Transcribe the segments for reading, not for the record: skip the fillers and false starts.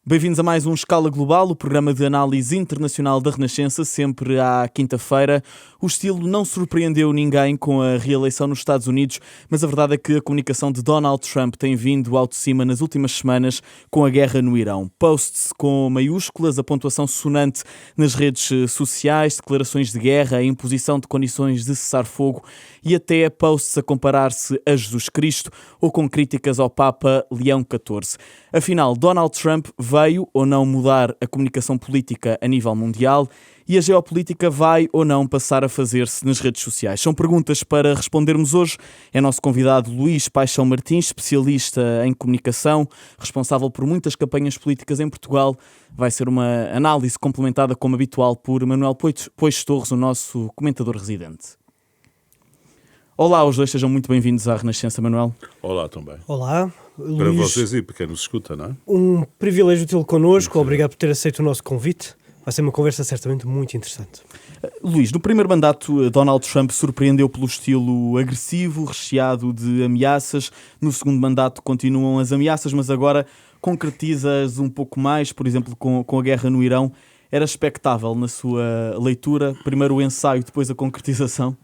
Bem-vindos a mais um Escala Global, o programa de análise internacional da Renascença, sempre à quinta-feira. O estilo não surpreendeu ninguém com a reeleição nos Estados Unidos, mas a verdade é que a comunicação de Donald Trump tem vindo ao de cima nas últimas semanas com a guerra no Irão. Posts com maiúsculas, a pontuação sonante nas redes sociais, declarações de guerra, a imposição de condições de cessar-fogo e até posts a comparar-se a Jesus Cristo ou com críticas ao Papa Leão XIV. Afinal, Donald Trump veio ou não mudar a comunicação política a nível mundial e a geopolítica vai ou não passar a fazer-se nas redes sociais? São perguntas para respondermos hoje. É nosso convidado Luís Paixão Martins, especialista em comunicação, responsável por muitas campanhas políticas em Portugal. Vai ser uma análise complementada, como habitual, por Manuel Pois Torres, o nosso comentador residente. Olá, os dois, sejam muito bem-vindos à Renascença, Manuel. Olá também. Olá, Luís. Para vocês e para quem nos escuta, não é? Um privilégio tê-lo connosco, obrigado por ter aceito o nosso convite. Vai ser uma conversa certamente muito interessante. Luís, no primeiro mandato, Donald Trump surpreendeu pelo estilo agressivo, recheado de ameaças. No segundo mandato continuam as ameaças, mas agora concretiza-as um pouco mais, por exemplo, com a guerra no Irão. Era expectável na sua leitura, primeiro o ensaio, depois a concretização?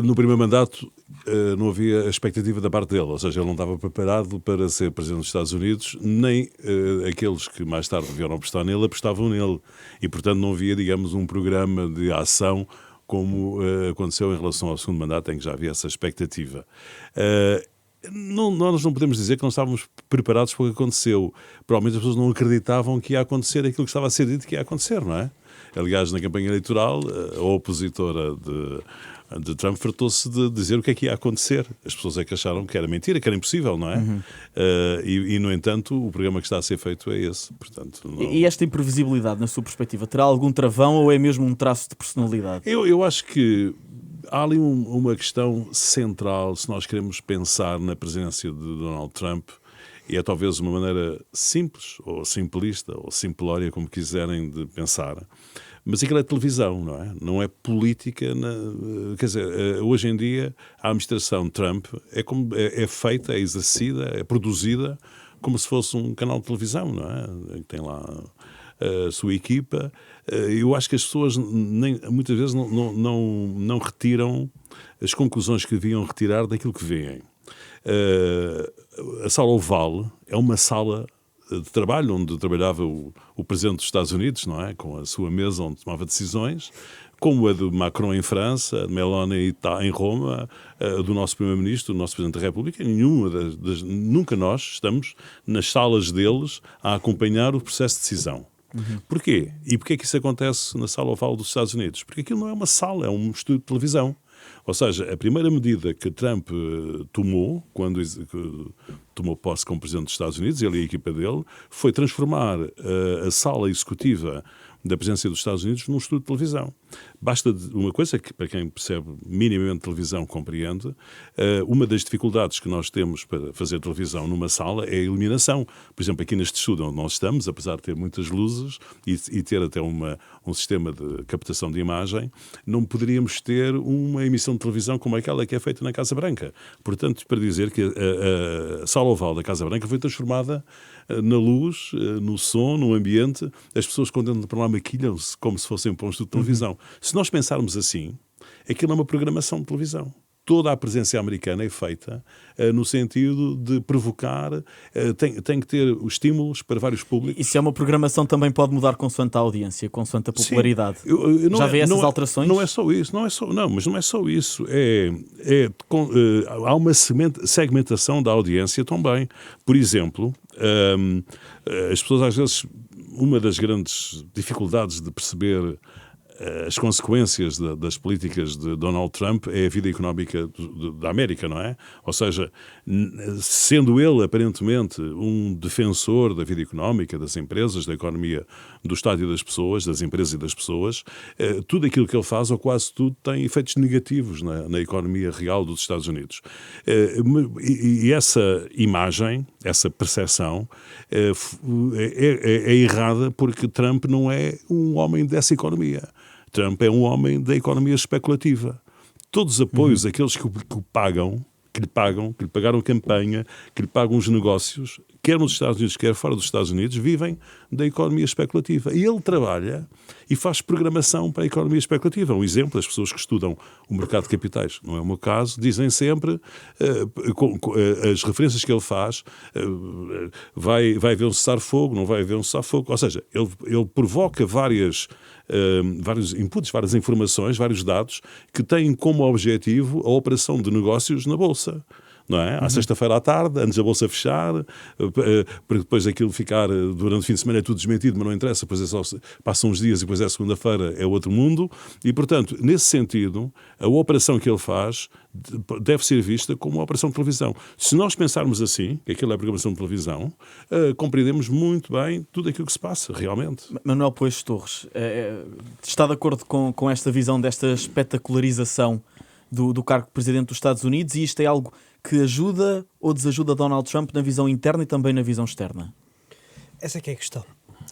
No primeiro mandato não havia expectativa da parte dele, ou seja, ele não estava preparado para ser presidente dos Estados Unidos, nem aqueles que mais tarde vieram apostar nele apostavam nele, e portanto não havia, digamos, um programa de ação como aconteceu em relação ao segundo mandato, em que já havia essa expectativa. Nós não podemos dizer que não estávamos preparados para o que aconteceu. Provavelmente as pessoas não acreditavam que ia acontecer aquilo que estava a ser dito que ia acontecer, não é? Aliás, na campanha eleitoral, a opositora de Trump fartou-se de dizer o que é que ia acontecer. As pessoas é que acharam que era mentira, que era impossível, não é? E, no entanto, o programa que está a ser feito é esse. Portanto, não... E esta imprevisibilidade, na sua perspectiva, terá algum travão ou é mesmo um traço de personalidade? Eu acho que há ali uma questão central, se nós queremos pensar na presença de Donald Trump, e é talvez uma maneira simples, ou simplista, ou simplória, como quiserem de pensar, mas aquilo é televisão, não é? Não é política. Quer dizer, hoje em dia a administração Trump é feita, é exercida, é produzida como se fosse um canal de televisão, não é? Tem lá a sua equipa. Eu acho que as pessoas muitas vezes não retiram as conclusões que deviam retirar daquilo que veem. A sala oval é uma sala de trabalho onde trabalhava o presidente dos Estados Unidos, não é? Com a sua mesa onde tomava decisões, como a de Macron em França, a de Meloni em Roma, a do nosso primeiro-ministro, do nosso presidente da República. Nunca nós estamos nas salas deles a acompanhar o processo de decisão. Porquê? E porquê é que isso acontece na sala oval dos Estados Unidos? Porque aquilo não é uma sala, é um estúdio de televisão. Ou seja, a primeira medida que Trump tomou, quando tomou posse como presidente dos Estados Unidos, ele e a equipa dele, foi transformar a sala executiva da presidência dos Estados Unidos num estúdio de televisão. Basta uma coisa que, para quem percebe minimamente televisão, compreende, uma das dificuldades que nós temos para fazer televisão numa sala é a iluminação. Por exemplo, aqui neste estúdio onde nós estamos, apesar de ter muitas luzes e ter até um sistema de captação de imagem, não poderíamos ter uma emissão de televisão como aquela que é feita na Casa Branca. Portanto, para dizer que a sala oval da Casa Branca foi transformada na luz, no som, no ambiente. As pessoas, quando entram para lá, maquilham-se como se fossem para um estúdio de televisão. Se nós pensarmos assim, aquilo é uma programação de televisão. Toda a presença americana é feita no sentido de provocar, tem que ter os estímulos para vários públicos. E se é uma programação também pode mudar consoante a audiência, consoante a popularidade. Sim, já vê essas alterações? Não é só isso, mas não é só isso. Há uma segmentação da audiência também. Por exemplo, as pessoas às vezes, uma das grandes dificuldades de perceber as consequências das políticas de Donald Trump é a vida económica da América, não é? Ou seja, sendo ele aparentemente um defensor da vida económica, das empresas, da economia do Estado e das pessoas, das empresas e das pessoas, tudo aquilo que ele faz, ou quase tudo, tem efeitos negativos na economia real dos Estados Unidos. E essa imagem, essa percepção é errada, porque Trump não é um homem dessa economia. Trump é um homem da economia especulativa. Todos os apoios, aqueles que lhe pagaram campanha, que lhe pagam os negócios, quer nos Estados Unidos, quer fora dos Estados Unidos, vivem da economia especulativa. E ele trabalha e faz programação para a economia especulativa. Um exemplo, as pessoas que estudam o mercado de capitais, não é o meu caso, dizem sempre, as referências que ele faz, vai haver um cessar-fogo, não vai haver um cessar-fogo. Ou seja, ele provoca vários inputs, várias informações, vários dados que têm como objetivo a operação de negócios na Bolsa. Não é? À sexta-feira à tarde, antes da Bolsa fechar, para depois aquilo ficar, durante o fim de semana é tudo desmentido, mas não interessa, depois passam uns dias e depois é segunda-feira, é outro mundo. E, portanto, nesse sentido, a operação que ele faz deve ser vista como uma operação de televisão. Se nós pensarmos assim, que aquilo é programação de televisão, compreendemos muito bem tudo aquilo que se passa, realmente. Manuel Poeixo Torres, está de acordo com esta visão, desta espetacularização do cargo de Presidente dos Estados Unidos, e isto é algo que ajuda ou desajuda Donald Trump na visão interna e também na visão externa? Essa é que é a questão.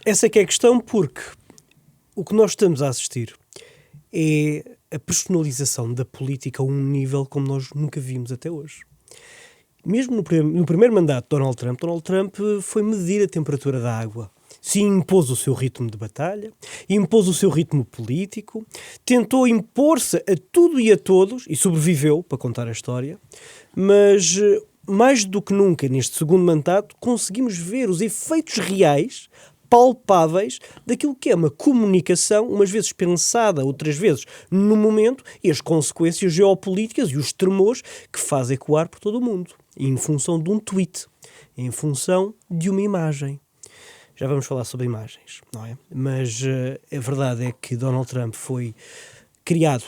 Essa é que é a questão, porque o que nós estamos a assistir é a personalização da política a um nível como nós nunca vimos até hoje. Mesmo no primeiro mandato de Donald Trump foi medir a temperatura da água. Sim, impôs o seu ritmo de batalha, impôs o seu ritmo político, tentou impor-se a tudo e a todos, e sobreviveu, para contar a história, mas mais do que nunca neste segundo mandato conseguimos ver os efeitos reais, palpáveis, daquilo que é uma comunicação, umas vezes pensada, outras vezes no momento, e as consequências geopolíticas e os tremores que faz ecoar por todo o mundo, em função de um tweet, em função de uma imagem. Já vamos falar sobre imagens, não é? Mas a verdade é que Donald Trump foi criado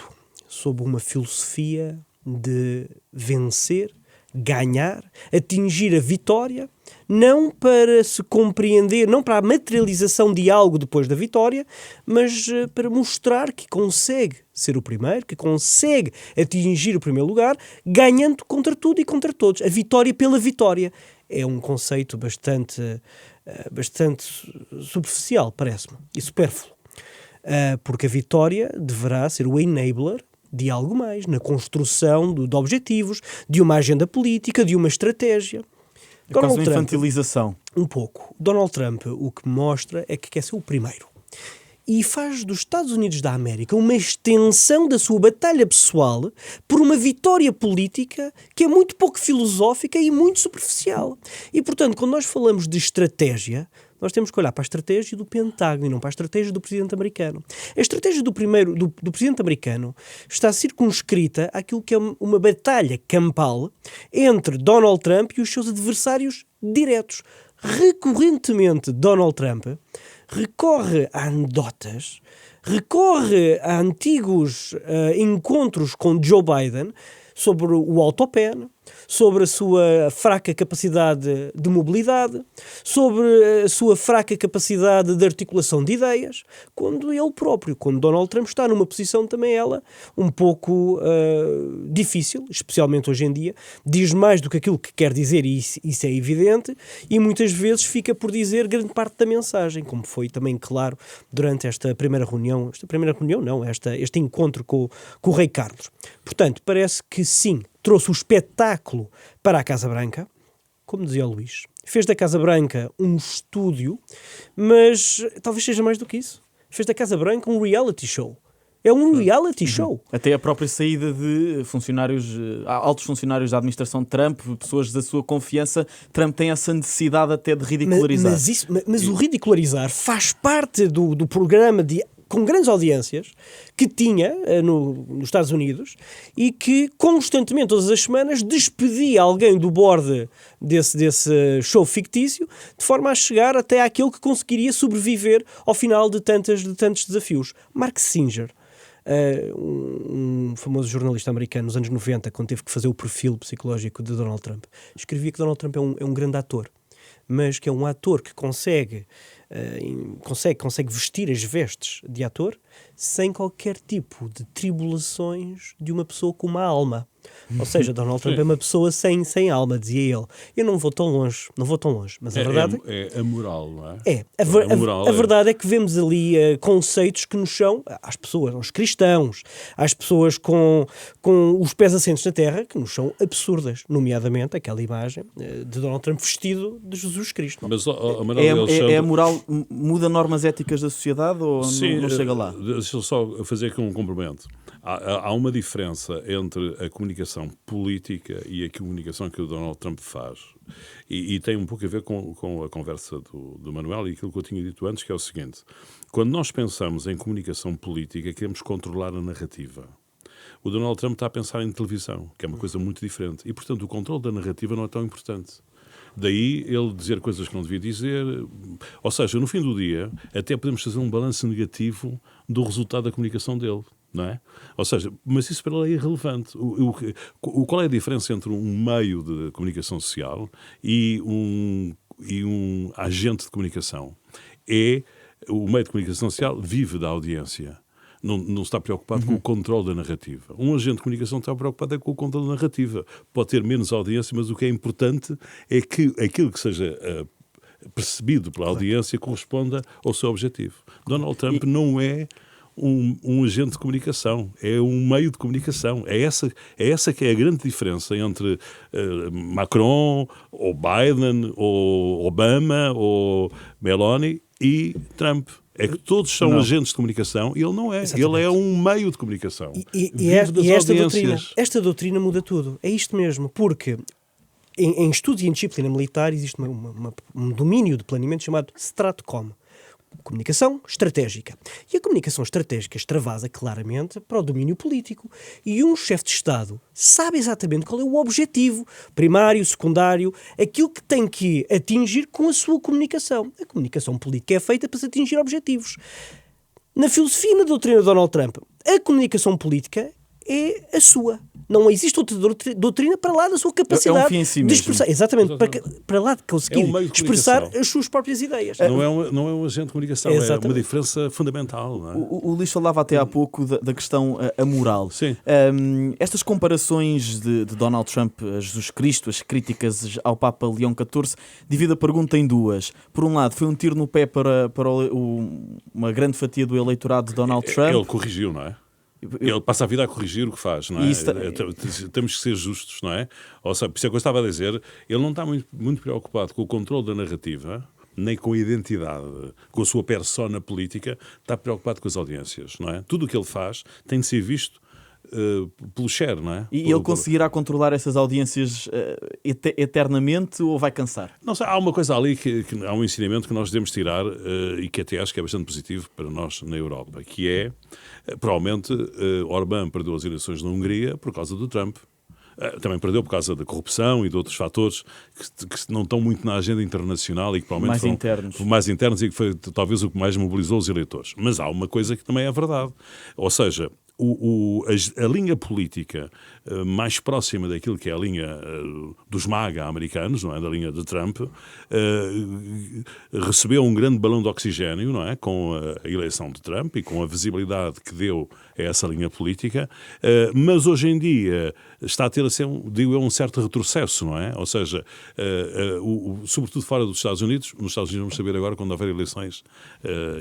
sob uma filosofia de vencer, ganhar, atingir a vitória, não para se compreender, não para a materialização de algo depois da vitória, mas para mostrar que consegue ser o primeiro, que consegue atingir o primeiro lugar, ganhando contra tudo e contra todos. A vitória pela vitória. É um conceito bastante superficial, parece-me, e supérfluo. Porque a vitória deverá ser o enabler de algo mais, na construção de objetivos, de uma agenda política, de uma estratégia. É quase uma infantilização. Um pouco. Donald Trump o que mostra é que quer ser o primeiro. E faz dos Estados Unidos da América uma extensão da sua batalha pessoal por uma vitória política que é muito pouco filosófica e muito superficial. E, portanto, quando nós falamos de estratégia, nós temos que olhar para a estratégia do Pentágono e não para a estratégia do presidente americano. A estratégia do presidente americano está circunscrita àquilo que é uma batalha campal entre Donald Trump e os seus adversários diretos. Recorrentemente, Donald Trump recorre a anedotas, recorre a antigos encontros com Joe Biden sobre o autopen, sobre a sua fraca capacidade de mobilidade, sobre a sua fraca capacidade de articulação de ideias, quando ele próprio, quando Donald Trump está numa posição também ela um pouco difícil, especialmente hoje em dia, diz mais do que aquilo que quer dizer, e isso é evidente, e muitas vezes fica por dizer grande parte da mensagem, como foi também claro durante este encontro com o Rei Carlos. Portanto, parece que sim, trouxe o espetáculo para a Casa Branca, como dizia o Luís. Fez da Casa Branca um estúdio, mas talvez seja mais do que isso. Fez da Casa Branca um reality show. É um reality show. Até a própria saída de altos funcionários da administração de Trump, pessoas da sua confiança, Trump tem essa necessidade até de ridicularizar. Mas o ridicularizar faz parte do programa com grandes audiências que tinha nos Estados Unidos e que constantemente, todas as semanas, despedia alguém do board desse show fictício de forma a chegar até àquele que conseguiria sobreviver ao final de tantos desafios. Mark Singer, um famoso jornalista americano nos anos 90, quando teve que fazer o perfil psicológico de Donald Trump, escrevia que Donald Trump é um grande ator, mas que é um ator que consegue consegue vestir as vestes de ator sem qualquer tipo de tribulações de uma pessoa com uma alma. Ou seja, Donald Trump é uma pessoa sem alma, dizia ele. Eu não vou tão longe, mas a verdade é amoral, não é? A verdade é que vemos ali conceitos que nos são, às pessoas, aos cristãos, às pessoas com os pés assentos na terra, que nos são absurdas, nomeadamente aquela imagem de Donald Trump vestido de Jesus Cristo. Mas, a moral muda normas éticas da sociedade ou sim, não chega lá? Deixa eu só fazer aqui um complemento. Há uma diferença entre a comunicação política e a comunicação que o Donald Trump faz. E tem um pouco a ver com a conversa do Manuel e aquilo que eu tinha dito antes, que é o seguinte. Quando nós pensamos em comunicação política, queremos controlar a narrativa. O Donald Trump está a pensar em televisão, que é uma coisa muito diferente. E, portanto, o controle da narrativa não é tão importante. Daí ele dizer coisas que não devia dizer. Ou seja, no fim do dia, até podemos fazer um balanço negativo do resultado da comunicação dele. Não é? Ou seja, mas isso para ele é irrelevante. Qual é a diferença entre um meio de comunicação social e um agente de comunicação? O meio de comunicação social vive da audiência. Não está preocupado com o controle da narrativa. Um agente de comunicação está preocupado com o controle da narrativa. Pode ter menos audiência, mas o que é importante é que aquilo que seja percebido pela audiência corresponda ao seu objetivo. Donald Trump não é um agente de comunicação, é um meio de comunicação. É essa que é a grande diferença entre Macron, ou Biden, ou Obama, ou Meloni e Trump. É que todos são agentes de comunicação e ele não é. Exatamente. Ele é um meio de comunicação. E esta doutrina muda tudo. É isto mesmo, porque em estudos e em disciplina militar existe um domínio de planeamento chamado Stratcom. Comunicação estratégica. E a comunicação estratégica extravasa claramente para o domínio político. E um chefe de Estado sabe exatamente qual é o objetivo primário, secundário, aquilo que tem que atingir com a sua comunicação. A comunicação política é feita para se atingir objetivos. Na filosofia e na doutrina de Donald Trump, a comunicação política é a sua. Não existe outra doutrina para lá da sua capacidade é um fim em si de expressar. mesmo. Exatamente, para lá de conseguir de expressar as suas próprias ideias. Não é um agente de comunicação, é uma diferença fundamental. Não é? O Luís falava até há pouco da questão amoral. Sim. Estas comparações de Donald Trump a Jesus Cristo, as críticas ao Papa Leão XIV, divide a pergunta em duas. Por um lado, foi um tiro no pé para uma grande fatia do eleitorado de Donald Trump. Ele corrigiu, não é? Ele passa a vida a corrigir o que faz, não é? Temos que ser justos, não é? Ou seja, por isso é que eu estava a dizer, ele não está muito preocupado com o controle da narrativa, nem com a identidade, com a sua persona política, está preocupado com as audiências, não é? Tudo o que ele faz tem de ser visto pelo share, não é? E ele conseguirá controlar essas audiências eternamente ou vai cansar? Não sei, há uma coisa ali que há um ensinamento que nós devemos tirar e que até acho que é bastante positivo para nós na Europa, que é, provavelmente, Orbán perdeu as eleições na Hungria por causa do Trump. Também perdeu por causa da corrupção e de outros fatores que não estão muito na agenda internacional e que provavelmente foram mais internos e que foi talvez o que mais mobilizou os eleitores. Mas há uma coisa que também é verdade. Ou seja, a linha política mais próxima daquilo que é a linha dos MAGA americanos, não é? Da linha de Trump, recebeu um grande balão de oxigénio, não é? Com a eleição de Trump e com a visibilidade que deu a essa linha política, mas hoje em dia está a ter um certo retrocesso, não é? Ou seja, sobretudo fora dos Estados Unidos, nos Estados Unidos vamos saber agora quando houver eleições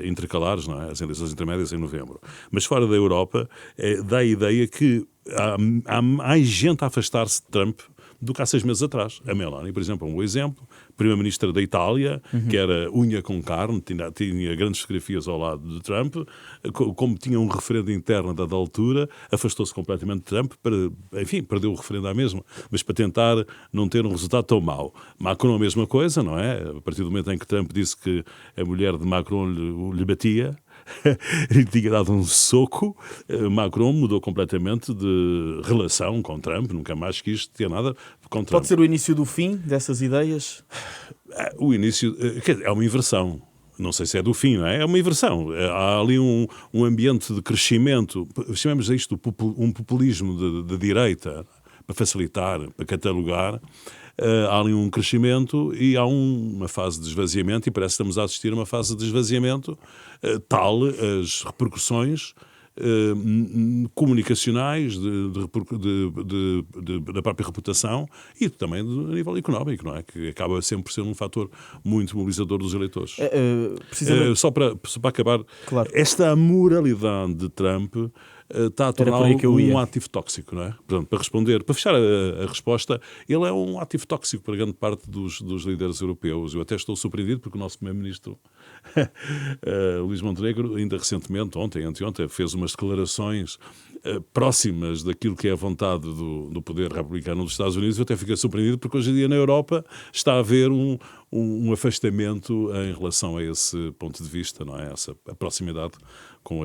intercalares, não é? As eleições intermédias em novembro. Mas fora da Europa, dá a ideia que há mais gente a afastar-se de Trump do que há 6 meses atrás. A Meloni, por exemplo, é um bom exemplo. Primeira-ministra da Itália, que era unha com carne, tinha grandes fotografias ao lado de Trump, como tinha um referendo interno da altura, afastou-se completamente de Trump, perdeu o referendo à mesma, mas para tentar não ter um resultado tão mau. Macron a mesma coisa, não é? A partir do momento em que Trump disse que a mulher de Macron lhe batia, lhe tinha dado um soco, Macron mudou completamente de relação com Trump, nunca mais quis ter nada com Trump. Pode ser o início do fim dessas ideias? O início é uma inversão. Não sei se é do fim, não é? É uma inversão. Há ali um ambiente de crescimento, chamemos isto um populismo de direita, facilitar, para catalogar, há ali um crescimento e há uma fase de esvaziamento, e parece que estamos a assistir a uma fase de esvaziamento tal as repercussões comunicacionais da própria reputação e também do nível económico, não é? Que acaba sempre por ser um fator muito mobilizador dos eleitores. Precisamente... Só para acabar, claro. Esta amoralidade de Trump está a torná-lo um ativo tóxico, não é? Portanto, para fechar a resposta, ele é um ativo tóxico para grande parte dos líderes europeus. Eu até estou surpreendido porque o nosso primeiro-ministro Luís Montenegro, ainda recentemente, anteontem, fez umas declarações próximas daquilo que é a vontade do poder republicano dos Estados Unidos. Eu até fiquei surpreendido porque hoje em dia na Europa está a haver um afastamento em relação a esse ponto de vista, não é? A proximidade com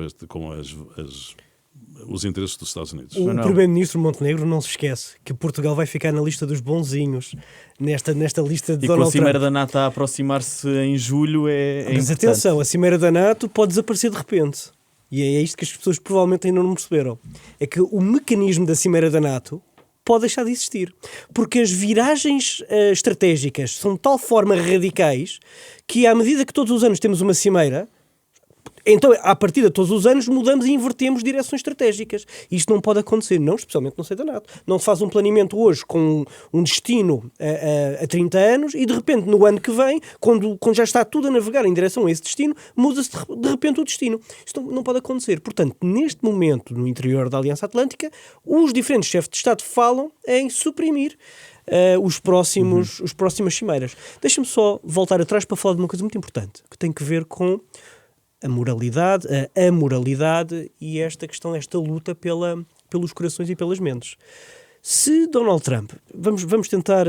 os interesses dos Estados Unidos. O primeiro-ministro Montenegro não se esquece que Portugal vai ficar na lista dos bonzinhos, nesta lista de Donald Trump. E com a Cimeira da NATO a aproximar-se em julho é Mas importante. Atenção, a Cimeira da NATO pode desaparecer de repente. E é isto que as pessoas provavelmente ainda não perceberam. É que o mecanismo da Cimeira da NATO pode deixar de existir. Porque as viragens estratégicas são de tal forma radicais que, à medida que todos os anos temos uma cimeira, então, à partida de todos os anos, mudamos e invertemos direções estratégicas. Isto não pode acontecer, especialmente no seio da NATO. Não se faz um planeamento hoje com um destino a 30 anos e, de repente, no ano que vem, quando já está tudo a navegar em direção a esse destino, muda-se de repente o destino. Isto não pode acontecer. Portanto, neste momento, no interior da Aliança Atlântica, os diferentes chefes de Estado falam em suprimir as próximas cimeiras. Deixa-me só voltar atrás para falar de uma coisa muito importante, que tem que ver com a moralidade, a amoralidade e esta luta pelos corações e pelas mentes. Se Donald Trump, vamos tentar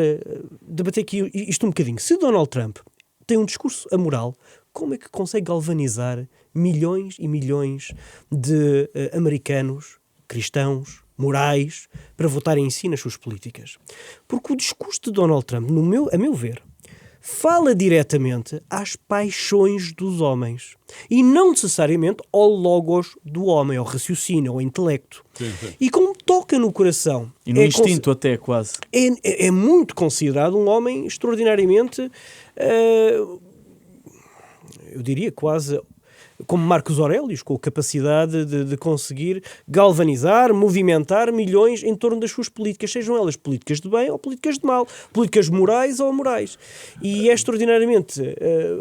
debater aqui isto um bocadinho, se Donald Trump tem um discurso amoral, como é que consegue galvanizar milhões e milhões de americanos, cristãos, morais, para votarem em si nas suas políticas? Porque o discurso de Donald Trump, a meu ver, fala diretamente às paixões dos homens e não necessariamente ao logos do homem, ao raciocínio, ao intelecto. Sim. E como toca no coração... E no instinto até, quase. É muito considerado um homem extraordinariamente... eu diria quase... como Marcos Aurelius, com a capacidade de conseguir galvanizar, movimentar milhões em torno das suas políticas, sejam elas políticas de bem ou políticas de mal, políticas morais ou amorais. E é extraordinariamente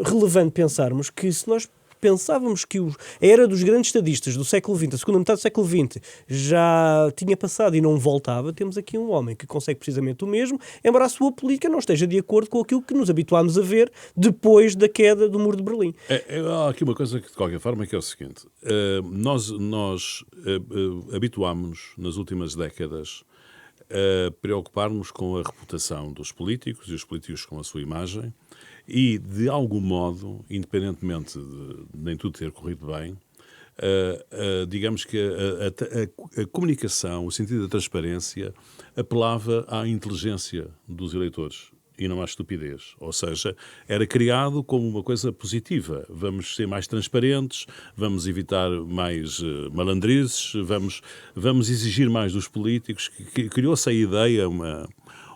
relevante pensarmos que se nós pensávamos que a era dos grandes estadistas do século XX, a segunda metade do século XX, já tinha passado e não voltava, temos aqui um homem que consegue precisamente o mesmo, embora a sua política não esteja de acordo com aquilo que nos habituámos a ver depois da queda do Muro de Berlim. Há aqui uma coisa que, de qualquer forma, que é o seguinte. Nós habituámos-nos, nas últimas décadas, a preocupar-nos com a reputação dos políticos e os políticos com a sua imagem, e, de algum modo, independentemente de nem tudo ter corrido bem, digamos que a comunicação, o sentido da transparência, apelava à inteligência dos eleitores e não à estupidez. Ou seja, era criado como uma coisa positiva. Vamos ser mais transparentes, vamos evitar mais malandrizes, vamos exigir mais dos políticos. Criou-se a ideia,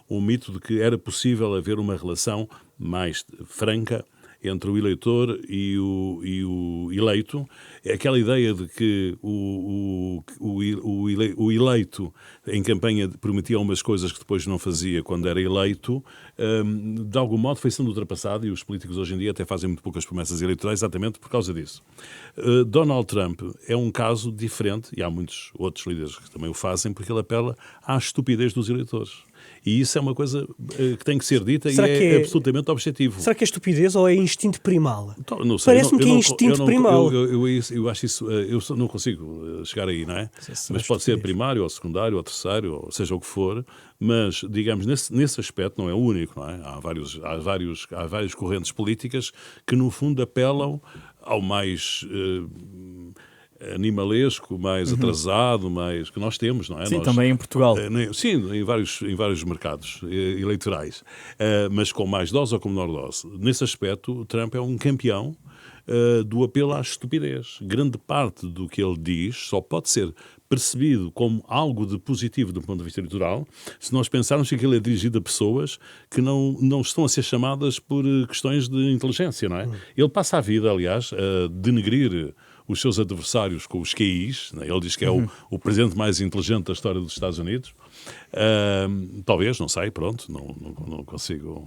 um mito de que era possível haver uma relação mais franca entre o eleitor e o eleito. É aquela ideia de que o eleito em campanha prometia umas coisas que depois não fazia quando era eleito, de algum modo foi sendo ultrapassado, e os políticos hoje em dia até fazem muito poucas promessas eleitorais exatamente por causa disso. Donald Trump é um caso diferente, e há muitos outros líderes que também o fazem, porque ele apela à estupidez dos eleitores. E isso é uma coisa que tem que ser dita. Será e é absolutamente objetivo. Será que é estupidez ou é instinto primal? Então, não sei. Parece-me que é instinto primal. Eu acho isso, eu não consigo chegar aí, não é? Mas pode ser primário, ou secundário, ou terceiro, ou seja o que for. Mas, digamos, nesse aspecto não é o único, não é? Há várias correntes políticas que, no fundo, apelam ao mais animalesco, mais atrasado, mais que nós temos, não é? Sim, também em Portugal. Sim, em vários mercados eleitorais, mas com mais dose ou com menor dose. Nesse aspecto, o Trump é um campeão do apelo à estupidez. Grande parte do que ele diz só pode ser percebido como algo de positivo do ponto de vista eleitoral se nós pensarmos que aquilo é dirigido a pessoas que não estão a ser chamadas por questões de inteligência, não é? Ele passa a vida, aliás, a denegrir os seus adversários com os QIs, né? Ele diz que é o presidente mais inteligente da história dos Estados Unidos. Talvez, não sei, pronto, não consigo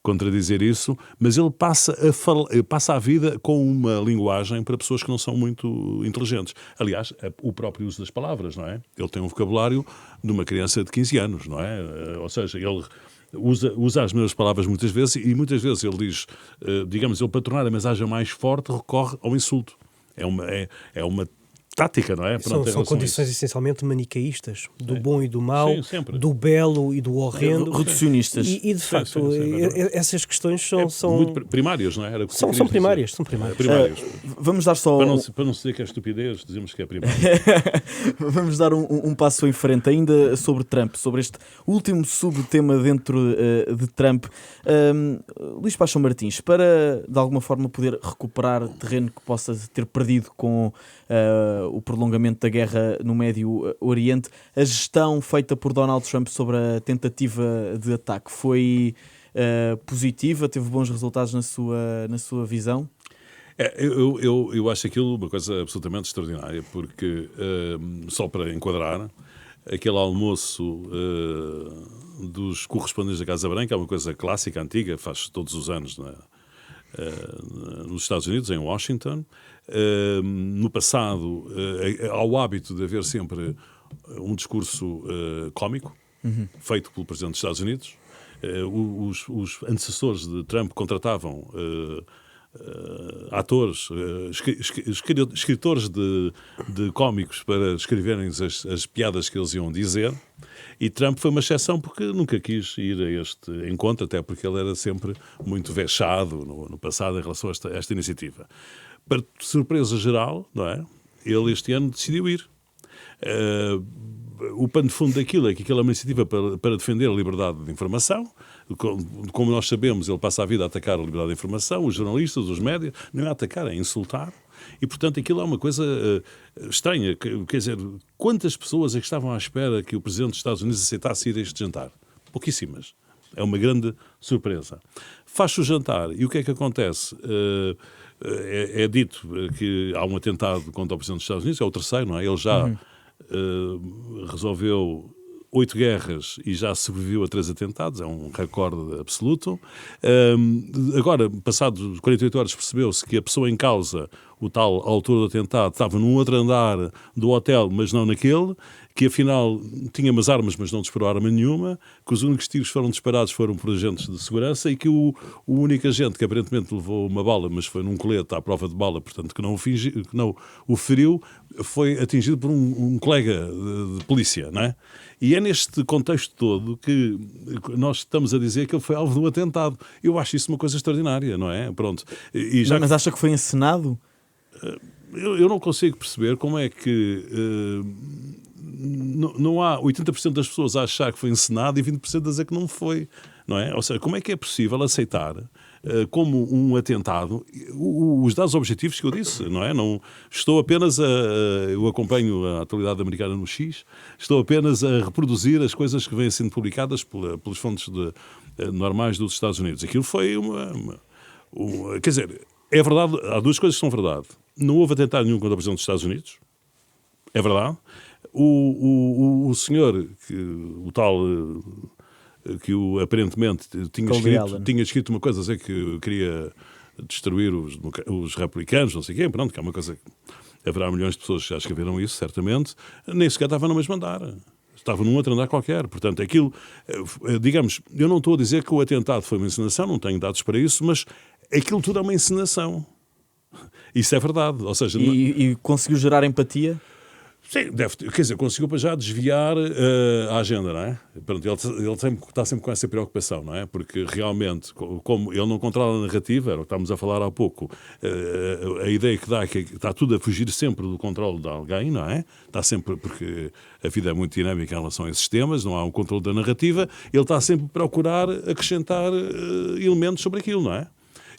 contradizer isso, mas ele passa a vida com uma linguagem para pessoas que não são muito inteligentes. Aliás, o próprio uso das palavras, não é? Ele tem um vocabulário de uma criança de 15 anos, não é? Ou seja, ele usa as mesmas palavras muitas vezes e muitas vezes ele diz, digamos, ele para tornar a mensagem mais forte recorre ao insulto. É uma tática, não é? São condições essencialmente manicaístas, do bom e do mau, sim, do belo e do horrendo. Reducionistas. E de facto, essas questões são muito primárias, não é? Era são primárias. São primárias. Vamos dar só... Para não se dizer que é estupidez, dizemos que é primário. Vamos dar um passo em frente, ainda sobre Trump, sobre este último subtema dentro de Trump. Luís Paixão Martins, para de alguma forma poder recuperar terreno que possa ter perdido com o prolongamento da guerra no Médio Oriente, a gestão feita por Donald Trump sobre a tentativa de ataque foi positiva? Teve bons resultados na sua visão? Eu acho aquilo uma coisa absolutamente extraordinária, porque, só para enquadrar, aquele almoço dos correspondentes da Casa Branca é uma coisa clássica, antiga, faz todos os anos, não é? Nos Estados Unidos, em Washington. No passado, há o hábito de haver sempre um discurso cómico, feito pelo Presidente dos Estados Unidos. Os antecessores de Trump contratavam atores, escritores de cómicos para escreverem as piadas que eles iam dizer, e Trump foi uma exceção porque nunca quis ir a este encontro, até porque ele era sempre muito vexado no passado em relação a esta iniciativa. Para surpresa geral, não é? Ele este ano decidiu ir. O pano de fundo daquilo é que aquela é uma iniciativa para defender a liberdade de informação. Como nós sabemos, ele passa a vida a atacar a liberdade de informação, os jornalistas, os médias, não é a atacar, é a insultar. E, portanto, aquilo é uma coisa estranha. Quer dizer, quantas pessoas é que estavam à espera que o Presidente dos Estados Unidos aceitasse ir a este jantar? Pouquíssimas. É uma grande surpresa. Faz-se o jantar e o que é que acontece? É dito que há um atentado contra o Presidente dos Estados Unidos, é o terceiro, não é? Ele já resolveu 8 guerras e já sobreviveu a 3 atentados, é um recorde absoluto. Agora, passados 48 horas, percebeu-se que a pessoa em causa, o tal autor do atentado, estava num outro andar do hotel, mas não naquele, que afinal tinha umas armas, mas não disparou arma nenhuma, que os únicos tiros que foram disparados foram por agentes de segurança e que o único agente que aparentemente levou uma bala, mas foi num colete à prova de bala, portanto que não o feriu, foi atingido por um colega de polícia, não é? E é neste contexto todo que nós estamos a dizer que ele foi alvo de um atentado. Eu acho isso uma coisa extraordinária, não é? Pronto. Mas acha que foi encenado? Eu não consigo perceber como é que não há 80% das pessoas a achar que foi encenado e 20% a dizer que não foi, não é? Ou seja, como é que é possível aceitar como um atentado os dados objetivos que eu disse, não é? Não estou apenas eu acompanho a atualidade americana no X, estou apenas a reproduzir as coisas que vêm sendo publicadas pelas fontes normais dos Estados Unidos. Aquilo foi quer dizer, é verdade, há duas coisas que são verdade. Não houve atentado nenhum contra o Presidente dos Estados Unidos, é verdade. O senhor, o tal que aparentemente tinha escrito uma coisa, dizer que queria destruir os republicanos, não sei o quê, pronto, que é uma coisa que haverá milhões de pessoas que já escreveram isso, certamente, nem sequer estava no mesmo andar. Estava num outro andar qualquer. Portanto, aquilo, digamos, eu não estou a dizer que o atentado foi uma encenação, não tenho dados para isso, mas aquilo tudo é uma encenação. Isso é verdade. Ou seja, e conseguiu gerar empatia? Sim, quer dizer, conseguiu para já desviar a agenda, não é? Pronto, ele está sempre com essa preocupação, não é? Porque realmente, como ele não controla a narrativa, era o que estávamos a falar há pouco, a ideia que dá é que está tudo a fugir sempre do controle de alguém, não é? Está sempre, porque a vida é muito dinâmica em relação a esses temas, não há um controle da narrativa, ele está sempre a procurar acrescentar elementos sobre aquilo, não é?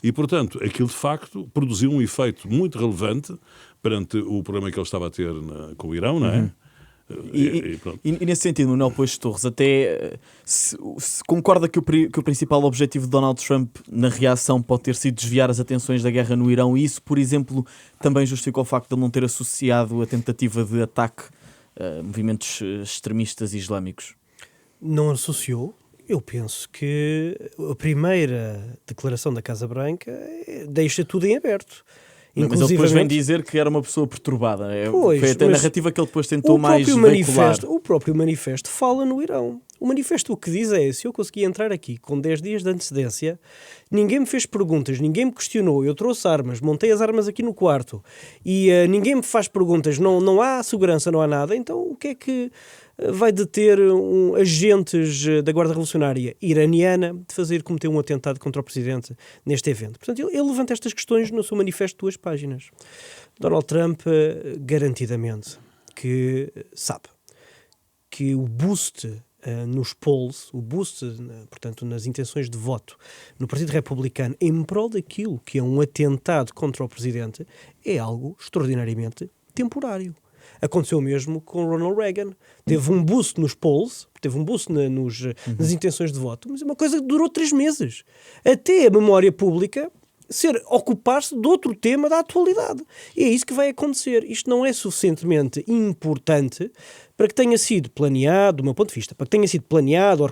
E, portanto, aquilo de facto produziu um efeito muito relevante perante o problema que ele estava a ter com o Irão, não é? E nesse sentido, Manuel Pois Torres, até se concorda que o principal objetivo de Donald Trump na reação pode ter sido desviar as atenções da guerra no Irão, e isso, por exemplo, também justifica o facto de ele não ter associado a tentativa de ataque a movimentos extremistas islâmicos? Não associou. Eu penso que a primeira declaração da Casa Branca deixa tudo em aberto. Mas ele depois vem dizer que era uma pessoa perturbada. Pois, foi até a narrativa que ele depois tentou mais veicular. O próprio manifesto fala no Irão. O manifesto o que diz é: se eu consegui entrar aqui com 10 dias de antecedência, ninguém me fez perguntas, ninguém me questionou, eu trouxe armas, montei as armas aqui no quarto e ninguém me faz perguntas, não há segurança, não há nada, então o que é que vai deter agentes da Guarda Revolucionária iraniana de cometer um atentado contra o Presidente neste evento? Portanto, ele levanta estas questões no seu manifesto de 2 páginas. Donald Trump, garantidamente, que sabe que o boost nos polls, o boost, portanto, nas intenções de voto no Partido Republicano em prol daquilo que é um atentado contra o Presidente é algo extraordinariamente temporário. Aconteceu mesmo com Ronald Reagan. Teve um boost nos polls, teve um boost nas intenções de voto, mas é uma coisa que durou 3 meses. Até a memória pública ocupar-se de outro tema da atualidade. E é isso que vai acontecer. Isto não é suficientemente importante para que tenha sido planeado, do meu ponto de vista, para que tenha sido planeado,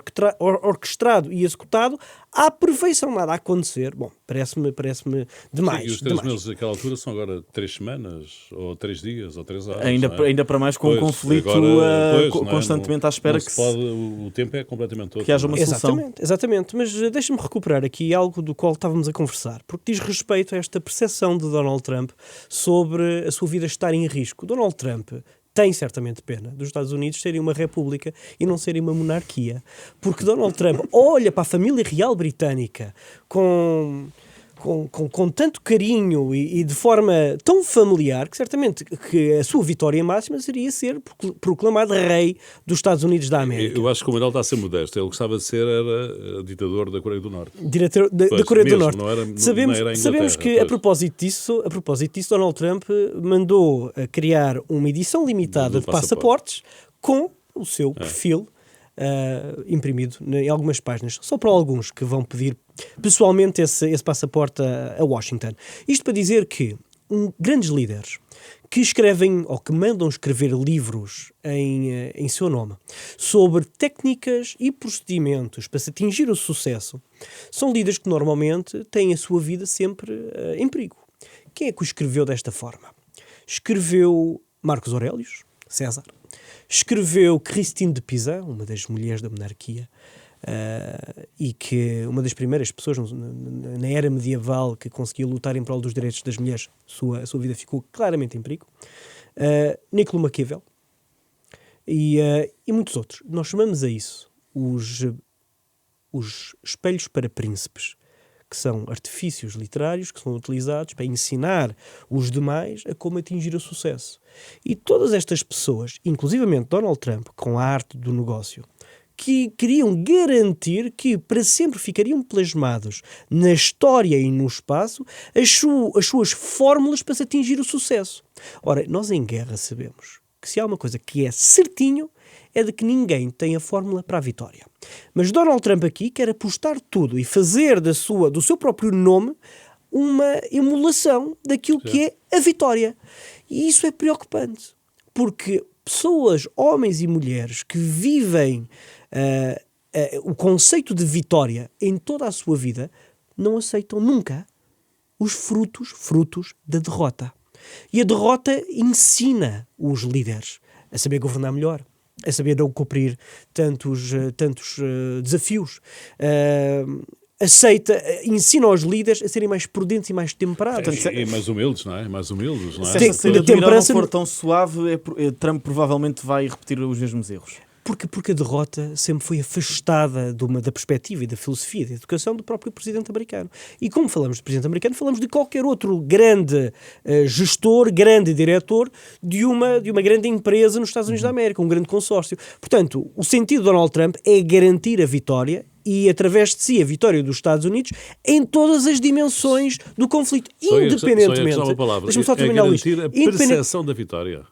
orquestrado e executado à perfeição. Nada a acontecer. Bom, parece-me demais. Sim, e os 3 meses daquela altura são agora 3 semanas, ou 3 dias, ou 3 horas. Ainda para mais com um conflito constantemente à espera que o tempo é completamente outro. Que haja uma solução. Exatamente. Mas deixa-me recuperar aqui algo do qual estávamos a conversar, porque diz respeito a esta percepção de Donald Trump sobre a sua vida estar em risco. Donald Trump tem certamente pena dos Estados Unidos serem uma república e não serem uma monarquia. Porque Donald Trump olha para a família real britânica com tanto carinho e de forma tão familiar que certamente que a sua vitória máxima seria ser proclamado rei dos Estados Unidos da América. Eu acho que como ele está a ser modesto, ele gostava de ser ditador da Coreia do Norte. Diretor da Coreia do Norte. Não era sabemos que a propósito disso, Donald Trump mandou criar uma edição limitada de passaportes com o seu perfil imprimido em algumas páginas, só para alguns que vão pedir pessoalmente esse passaporte a Washington. Isto para dizer que grandes líderes que escrevem ou que mandam escrever livros em seu nome sobre técnicas e procedimentos para se atingir o sucesso são líderes que normalmente têm a sua vida sempre em perigo. Quem é que o escreveu desta forma? Escreveu Marcos Aurélio, César. Escreveu Christine de Pizan, uma das mulheres da monarquia, e que uma das primeiras pessoas na era medieval que conseguia lutar em prol dos direitos das mulheres. A sua vida ficou claramente em perigo. Niccolo Maquiavel e muitos outros. Nós chamamos a isso os espelhos para príncipes, que são artifícios literários que são utilizados para ensinar os demais a como atingir o sucesso. E todas estas pessoas, inclusivamente Donald Trump, com a arte do negócio, que queriam garantir que para sempre ficariam plasmados na história e no espaço as suas fórmulas para se atingir o sucesso. Ora, nós em guerra sabemos que se há uma coisa que é certinho, é de que ninguém tem a fórmula para a vitória. Mas Donald Trump aqui quer apostar tudo e fazer do seu próprio nome uma emulação daquilo que é a vitória. E isso é preocupante, porque pessoas, homens e mulheres que vivem o conceito de vitória em toda a sua vida não aceitam nunca os frutos da derrota. E a derrota ensina os líderes a saber governar melhor, a saber não cumprir tantos desafios, ensina aos líderes a serem mais prudentes e mais temperados. E mais humildes, não é? Mais humildes, não é? Se essa saída do Irão não for tão suave, Trump provavelmente vai repetir os mesmos erros. Porque a derrota sempre foi afastada da perspectiva e da filosofia, da educação do próprio presidente americano. E como falamos de presidente americano, falamos de qualquer outro grande gestor, grande diretor de uma grande empresa nos Estados Unidos da América, um grande consórcio. Portanto, o sentido de Donald Trump é garantir a vitória e através de si a vitória dos Estados Unidos em todas as dimensões do conflito, independentemente. Deixa-me só terminar isto. A percepção da vitória.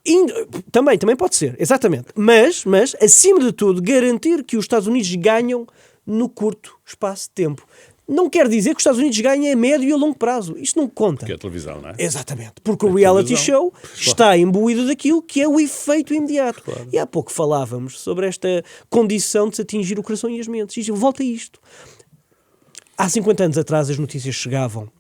Também pode ser, exatamente. Mas, acima de tudo, garantir que os Estados Unidos ganham no curto espaço de tempo. Não quer dizer que os Estados Unidos ganhem a médio e a longo prazo. Isto não conta. Porque é a televisão, não é? Exatamente. Porque o reality show está imbuído daquilo que é o efeito imediato. Claro. E há pouco falávamos sobre esta condição de se atingir o coração e as mentes. E volta a isto. Há 50 anos atrás as notícias chegavam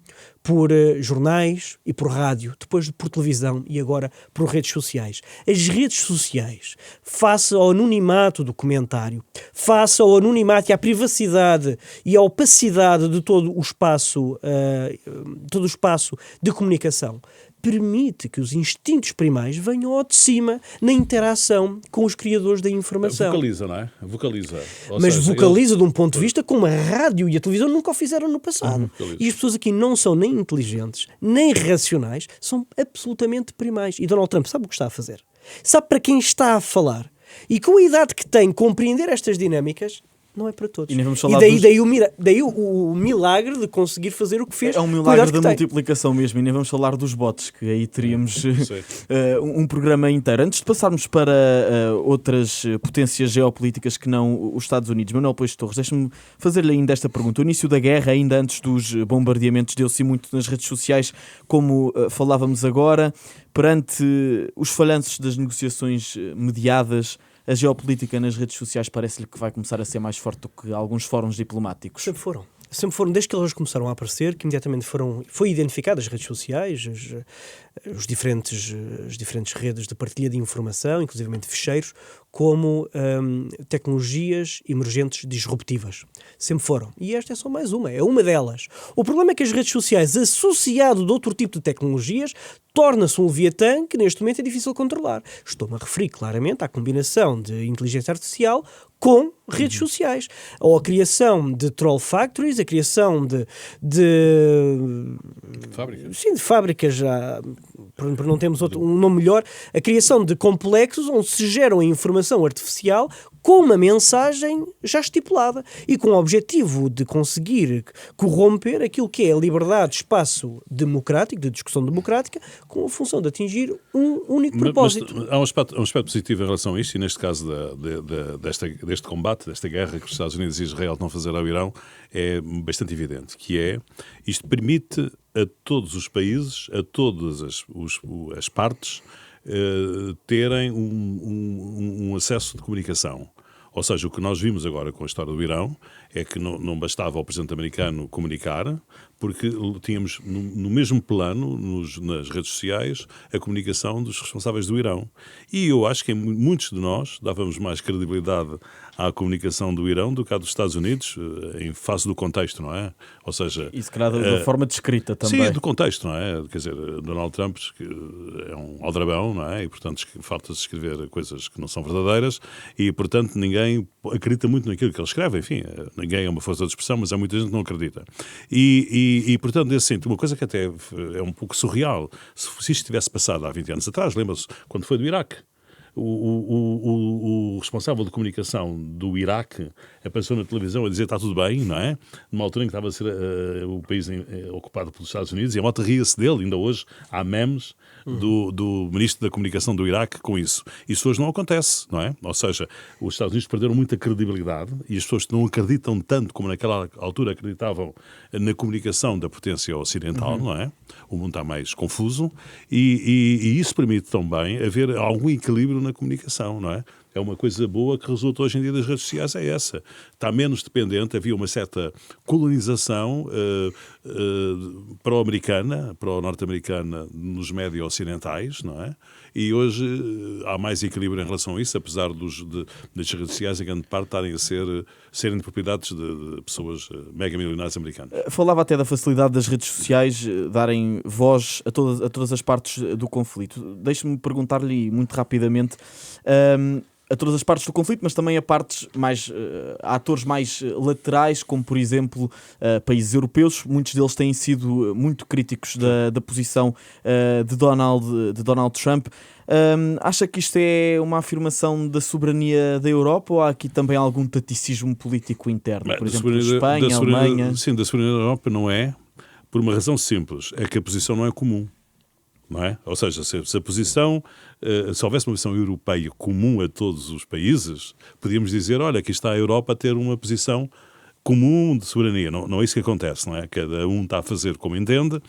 por jornais e por rádio, depois por televisão e agora por redes sociais. As redes sociais, face ao anonimato do comentário, face ao anonimato e à privacidade e à opacidade de todo o espaço de comunicação, permite que os instintos primais venham ao de cima na interação com os criadores da informação. Vocaliza, não é? Vocaliza. Mas vocaliza de um ponto de vista como a rádio e a televisão nunca o fizeram no passado. E as pessoas aqui não são nem inteligentes, nem racionais, são absolutamente primais. E Donald Trump sabe o que está a fazer. Sabe para quem está a falar. E com a idade que tem, compreender estas dinâmicas não é para todos. E daí o milagre de conseguir fazer o que fez. É um milagre da multiplicação mesmo. E nem vamos falar dos bots, que aí teríamos um programa inteiro. Antes de passarmos para outras potências geopolíticas que não os Estados Unidos, Manuel Peixoto Torres, deixa-me fazer-lhe ainda esta pergunta. O início da guerra, ainda antes dos bombardeamentos, deu-se muito nas redes sociais, como falávamos agora, perante os falhanços das negociações mediadas. A geopolítica nas redes sociais parece-lhe que vai começar a ser mais forte do que alguns fóruns diplomáticos. Sempre foram, desde que elas começaram a aparecer, que imediatamente foi identificadas as redes sociais, as diferentes redes de partilha de informação, inclusivamente ficheiros, como tecnologias emergentes disruptivas. Sempre foram. E esta é só mais uma, é uma delas. O problema é que as redes sociais, associado de outro tipo de tecnologias, torna-se um leviatã que neste momento é difícil de controlar. Estou-me a referir claramente à combinação de inteligência artificial com redes sociais, ou a criação de troll factories, a criação de fábricas. Sim, de fábricas, já, por não termos um nome melhor, a criação de complexos onde se geram a informação artificial com uma mensagem já estipulada e com o objetivo de conseguir corromper aquilo que é a liberdade de espaço democrático, de discussão democrática, com a função de atingir um único propósito. Mas há um aspecto positivo em relação a isto, e neste caso deste combate, desta guerra que os Estados Unidos e Israel estão a fazer ao Irão, é bastante evidente, que é, isto permite a todos os países, a todas as partes, terem um acesso de comunicação. Ou seja, o que nós vimos agora com a história do Irão é que não bastava ao presidente americano comunicar, porque tínhamos no mesmo plano, nas redes sociais, a comunicação dos responsáveis do Irão. E eu acho que muitos de nós dávamos mais credibilidade à comunicação do Irão do que à dos Estados Unidos, em face do contexto, não é? Ou seja... E se calhar de forma descrita também. Sim, do contexto, não é? Quer dizer, Donald Trump é um aldrabão, não é? E, portanto, falta-se escrever coisas que não são verdadeiras e, portanto, ninguém acredita muito naquilo que ele escreve. Enfim, ninguém é uma força de expressão, mas há muita gente que não acredita. E portanto, nesse sentido, uma coisa que até é um pouco surreal, se isto tivesse passado há 20 anos atrás, lembra-se, quando foi do Iraque, o responsável de comunicação do Iraque apareceu na televisão a dizer está tudo bem, não é? Numa altura em que estava a ser o país ocupado pelos Estados Unidos, e a malta ria-se dele, ainda hoje há memes do ministro da comunicação do Iraque com isso. Isso hoje não acontece, não é? Ou seja, os Estados Unidos perderam muita credibilidade e as pessoas não acreditam tanto como naquela altura acreditavam na comunicação da potência ocidental, não é? O mundo está mais confuso e isso permite também haver algum equilíbrio na comunicação, não é? É uma coisa boa que resulta hoje em dia das redes sociais, é essa. Está menos dependente, havia uma certa colonização pró-americana, pró-norte-americana nos médias ocidentais, não é? E hoje há mais equilíbrio em relação a isso, apesar das redes sociais, em grande parte, serem de propriedades de pessoas mega-milionárias americanas. Falava até da facilidade das redes sociais darem voz a todas as partes do conflito. Deixe-me perguntar-lhe muito rapidamente... a todas as partes do conflito, mas também a atores mais laterais, como por exemplo países europeus. Muitos deles têm sido muito críticos da posição de Donald Trump. Acha que isto é uma afirmação da soberania da Europa ou há aqui também algum taticismo político interno? Por exemplo, Espanha, Alemanha... Sim, da soberania da Europa não é, por uma razão simples, é que a posição não é comum. Não é? Ou seja, se houvesse uma posição europeia comum a todos os países, podíamos dizer, olha, aqui está a Europa a ter uma posição comum de soberania. Não é isso que acontece, não é? Cada um está a fazer como entende.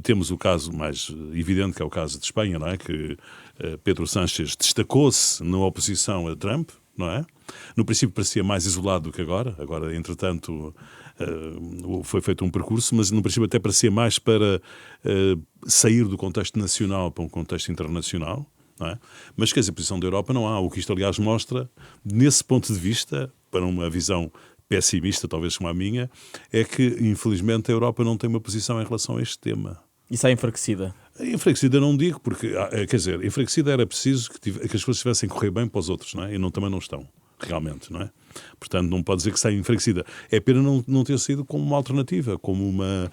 Temos o caso mais evidente, que é o caso de Espanha, não é? Que Pedro Sánchez destacou-se na oposição a Trump, não é? No princípio parecia mais isolado do que agora. Agora, entretanto, foi feito um percurso, mas no princípio até parecia mais para sair do contexto nacional para um contexto internacional. Não é? Mas quer dizer, a posição da Europa não há. O que isto, aliás, mostra, nesse ponto de vista, para uma visão pessimista, talvez como a minha, é que, infelizmente, a Europa não tem uma posição em relação a este tema. E está enfraquecida? Enfraquecida não digo, porque, quer dizer, enfraquecida era preciso que as coisas estivessem a correr bem para os outros, não é? E também não estão, realmente, não é? Portanto, não pode dizer que está enfraquecida. É pena não ter sido como uma alternativa, como uma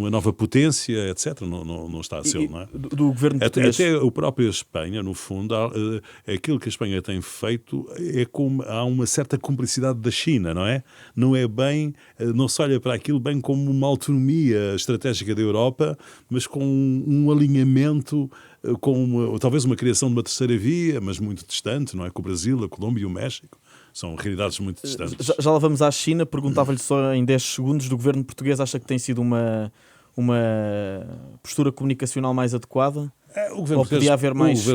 nova potência, etc. Não está a ser, não é? Do governo português. Até a própria Espanha, no fundo, aquilo que a Espanha tem feito há uma certa cumplicidade da China, não é? Não se olha para aquilo bem como uma autonomia estratégica da Europa, mas com um alinhamento, talvez uma criação de uma terceira via, mas muito distante, não é? Com o Brasil, a Colômbia e o México. São realidades muito distantes. Já lá vamos à China. Perguntava-lhe só em 10 segundos do governo português. Acha que tem sido uma postura comunicacional mais adequada? O governo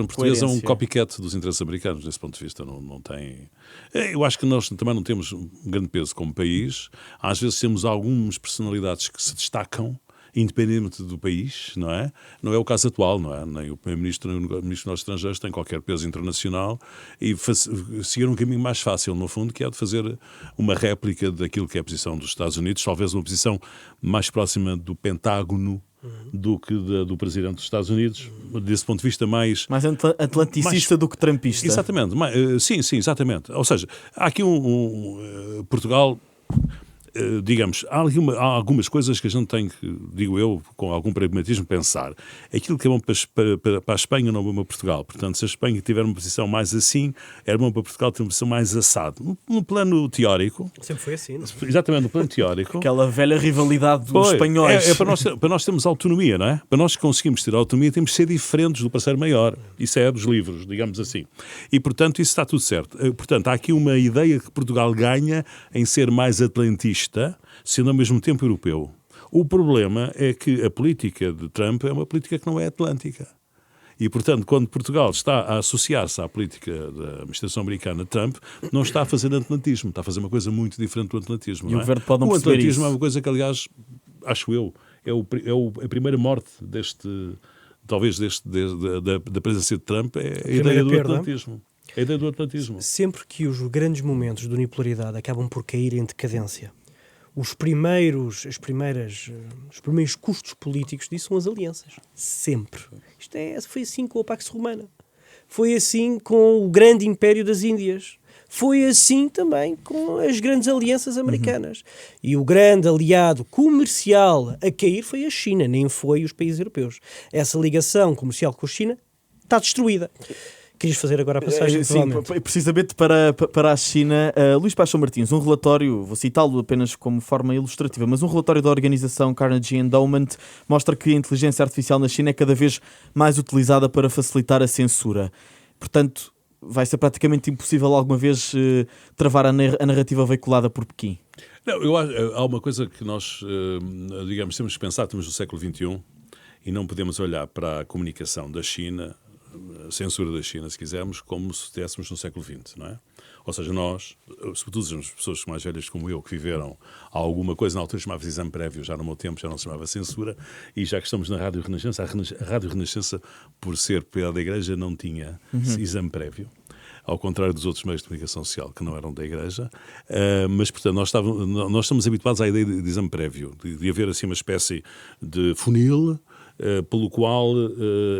português é um copycat dos interesses americanos, desse ponto de vista. Não tem... Eu acho que nós também não temos um grande peso como país. Às vezes temos algumas personalidades que se destacam, independente do país, não é? Não é o caso atual, não é? Nem o Primeiro-Ministro nem o Ministro dos Estrangeiros têm qualquer peso internacional e seguiram um caminho mais fácil, no fundo, que é de fazer uma réplica daquilo que é a posição dos Estados Unidos, talvez uma posição mais próxima do Pentágono do que do Presidente dos Estados Unidos, desse ponto de vista mais atlanticista do que trumpista. Exatamente. Sim, exatamente. Ou seja, há aqui Portugal... digamos, há algumas coisas que a gente tem que, digo eu, com algum pragmatismo, pensar. Aquilo que é bom para a Espanha não é bom para Portugal. Portanto, se a Espanha tiver uma posição mais assim, era bom para Portugal ter uma posição mais assado. No plano teórico... Sempre foi assim, não é? Exatamente, no plano teórico... Aquela velha rivalidade dos espanhóis. Para nós termos autonomia, não é? Para nós conseguirmos ter autonomia, temos de ser diferentes do parceiro maior. Isso é dos livros, digamos assim. E, portanto, isso está tudo certo. Portanto, há aqui uma ideia que Portugal ganha em ser mais atlantista, sendo ao mesmo tempo europeu. O problema é que a política de Trump é uma política que não é atlântica. E, portanto, quando Portugal está a associar-se à política da administração americana de Trump, não está a fazer atlantismo, está a fazer uma coisa muito diferente do atlantismo. E o governo pode não perceber isso. O atlantismo é uma coisa que, aliás, acho eu, é a primeira morte da presença de Trump, é a ideia do atlantismo. A ideia do atlantismo. Sempre que os grandes momentos de unipolaridade acabam por cair em decadência, os primeiros custos políticos disso são as alianças. Sempre. Foi assim com a Pax Romana. Foi assim com o grande império das Índias. Foi assim também com as grandes alianças americanas. E o grande aliado comercial a cair foi a China, nem foi os países europeus. Essa ligação comercial com a China está destruída. Querias fazer agora a passagem? Sim, precisamente para a China. Luís Paixão Martins, um relatório, vou citá-lo apenas como forma ilustrativa, mas um relatório da organização Carnegie Endowment mostra que a inteligência artificial na China é cada vez mais utilizada para facilitar a censura. Portanto, vai ser praticamente impossível alguma vez travar a narrativa veiculada por Pequim. Não, há uma coisa que nós, digamos, temos que pensar, estamos no século XXI e não podemos olhar para a comunicação da China, a censura da China, se quisermos, como se estivéssemos no século XX, não é? Ou seja, nós, sobretudo as pessoas mais velhas como eu, que viveram alguma coisa, na altura chamava-se exame prévio, já no meu tempo já não se chamava censura, e já que estamos na Rádio Renascença, a Rádio Renascença, por ser propriedade da Igreja, não tinha exame prévio, ao contrário dos outros meios de comunicação social que não eram da Igreja, mas, portanto, nós estamos habituados à ideia de exame prévio, de haver assim uma espécie de funil pelo qual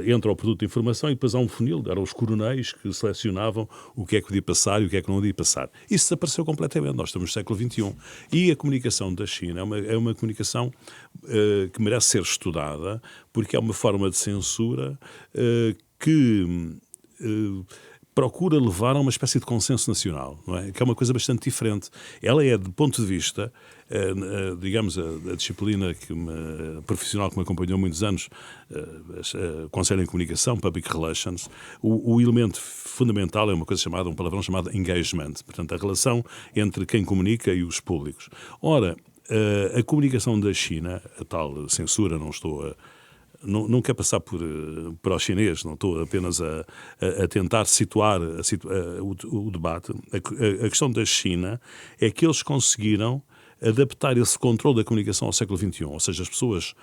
entra o produto de informação e depois há um funil, eram os coronéis que selecionavam o que é que podia passar e o que é que não podia passar. Isso desapareceu completamente, nós estamos no século XXI. E a comunicação da China é uma comunicação que merece ser estudada, porque é uma forma de censura que procura levar a uma espécie de consenso nacional, não é? Que é uma coisa bastante diferente. Ela é, do ponto de vista, digamos, a disciplina profissional que me acompanhou há muitos anos, Conselho em Comunicação, Public Relations, o elemento fundamental é um palavrão chamado engagement, portanto, a relação entre quem comunica e os públicos. Ora, a comunicação da China, a tal censura, não quer passar para o chinês, não estou apenas a tentar situar o debate. A questão da China é que eles conseguiram adaptar esse controle da comunicação ao século XXI, ou seja, as pessoas,